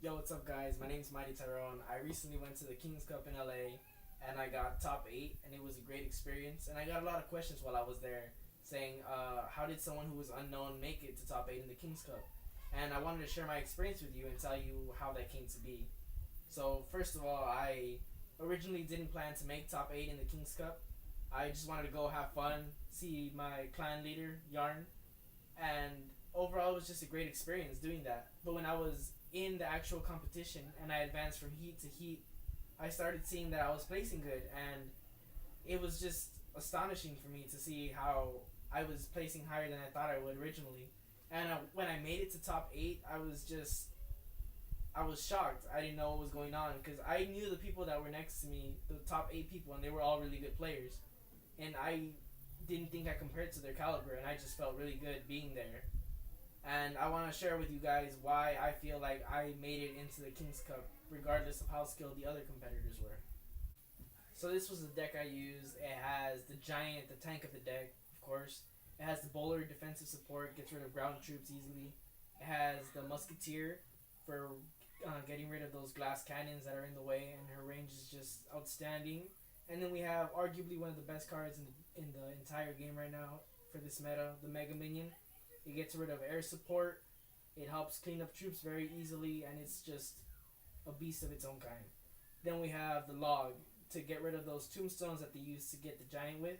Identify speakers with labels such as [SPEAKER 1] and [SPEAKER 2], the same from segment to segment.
[SPEAKER 1] Yo, what's up, guys? My name's Mighty Tyrone. I recently went to the King's Cup in LA and I got top 8, and it was a great experience. And I got a lot of questions while I was there saying, how did someone who was unknown make it to top 8 in the King's Cup? And I wanted to share my experience with you and tell you how that came to be. So, first of all, I originally didn't plan to make top 8 in the King's Cup. I just wanted to go have fun, see my clan leader, Yarn, and overall it was just a great experience doing that. But when I was in the actual competition and I advanced from heat to heat, I started seeing that I was placing good, and it was just astonishing for me to see how I was placing higher than I thought I would originally. And when I made it to top 8, I was shocked. I didn't know what was going on because I knew the people that were next to me, the top 8 people, and they were all really good players. And I didn't think I compared to their caliber, and I just felt really good being there. And I want to share with you guys why I feel like I made it into the King's Cup, regardless of how skilled the other competitors were. So this was the deck I used. It has the giant, the tank of the deck, of course. It has the bowler, defensive support, gets rid of ground troops easily. It has the musketeer for getting rid of those glass cannons that are in the way, and her range is just outstanding. And then we have arguably one of the best cards in the entire game right now for this meta, the Mega Minion. It gets rid of air support. It helps clean up troops very easily, and it's just a beast of its own kind. Then we have the log to get rid of those tombstones that they use to get the giant with.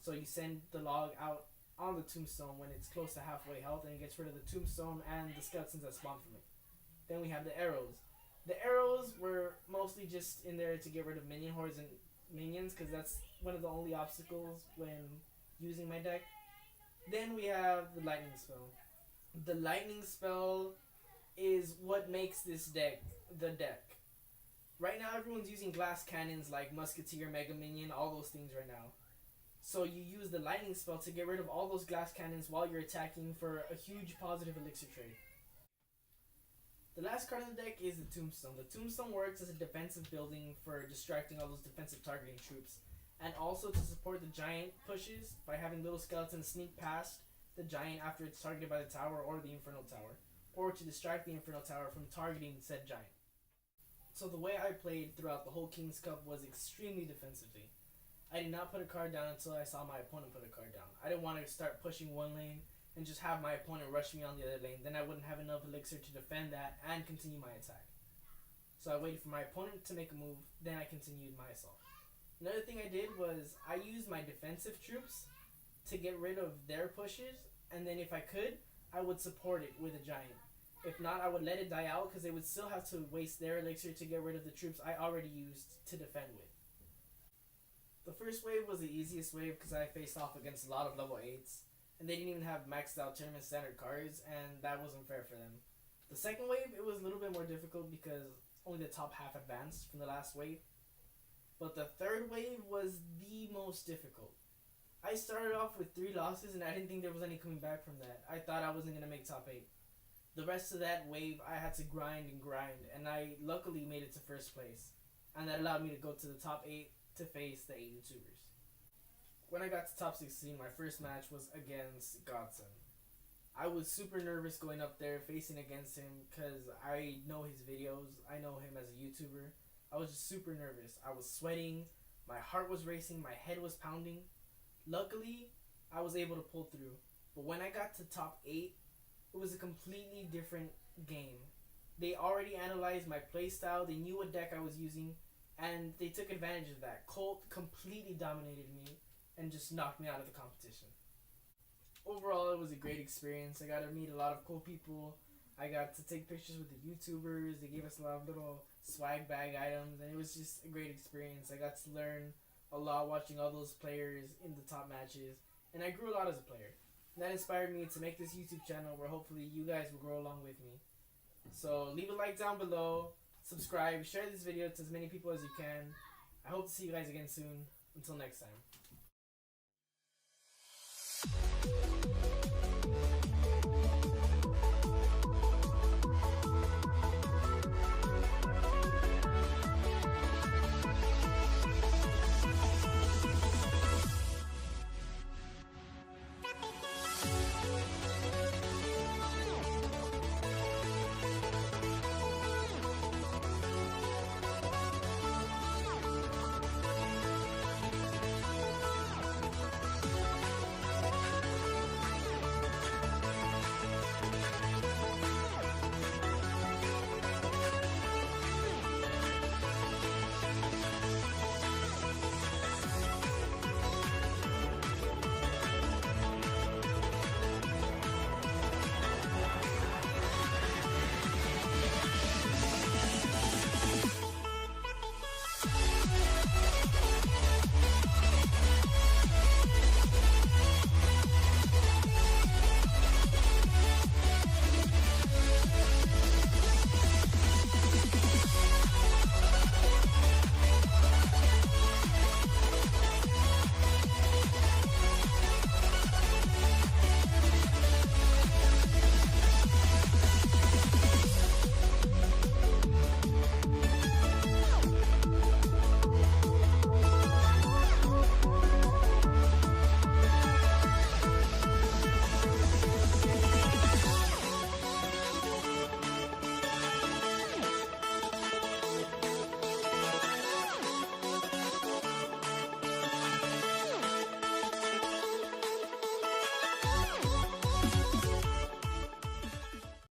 [SPEAKER 1] So you send the log out on the tombstone when it's close to halfway health, and it gets rid of the tombstone and the skeletons that spawn from it. Then we have the arrows. The arrows were mostly just in there to get rid of minion hordes and minions, because that's one of the only obstacles when using my deck. Then we have the lightning spell. The lightning spell is what makes this deck the deck. Right now everyone's using glass cannons like musketeer, mega minion, all those things right now. So you use the lightning spell to get rid of all those glass cannons while you're attacking for a huge positive elixir trade. The last card in the deck is the tombstone. The tombstone works as a defensive building for distracting all those defensive targeting troops, and also to support the giant pushes by having little skeletons sneak past the giant after it's targeted by the tower or the infernal tower, or to distract the infernal tower from targeting said giant. So the way I played throughout the whole King's Cup was extremely defensively. I did not put a card down until I saw my opponent put a card down. I didn't want to start pushing one lane and just have my opponent rush me on the other lane. Then I wouldn't have enough elixir to defend that and continue my attack. So I waited for my opponent to make a move, then I continued my assault. Another thing I did was I used my defensive troops to get rid of their pushes, and then if I could, I would support it with a giant. If not, I would let it die out because they would still have to waste their elixir to get rid of the troops I already used to defend with. The first wave was the easiest wave because I faced off against a lot of level 8s, and they didn't even have maxed out tournament standard cards, and that wasn't fair for them. The second wave, it was a little bit more difficult because only the top half advanced from the last wave. But the third wave was the most difficult. I started off with 3 losses, and I didn't think there was any coming back from that. I thought I wasn't going to make top 8. The rest of that wave, I had to grind, and I luckily made it to first place. And that allowed me to go to the top 8 to face the 8 YouTubers. When I got to top 16, my first match was against Godson. I was super nervous going up there facing against him because I know his videos, I know him as a YouTuber. I was just super nervous. I was sweating, my heart was racing, my head was pounding. Luckily, I was able to pull through. But when I got to top 8, it was a completely different game. They already analyzed my playstyle, they knew what deck I was using, and they took advantage of that. Colt completely dominated me and just knocked me out of the competition. Overall, it was a great experience. I got to meet a lot of cool people. I got to take pictures with the YouTubers. They gave us a lot of little swag bag items, and it was just a great experience. I got to learn a lot watching all those players in the top matches, and I grew a lot as a player. And that inspired me to make this YouTube channel where hopefully you guys will grow along with me. So leave a like down below, subscribe, share this video to as many people as you can. I hope to see you guys again soon. Until next time.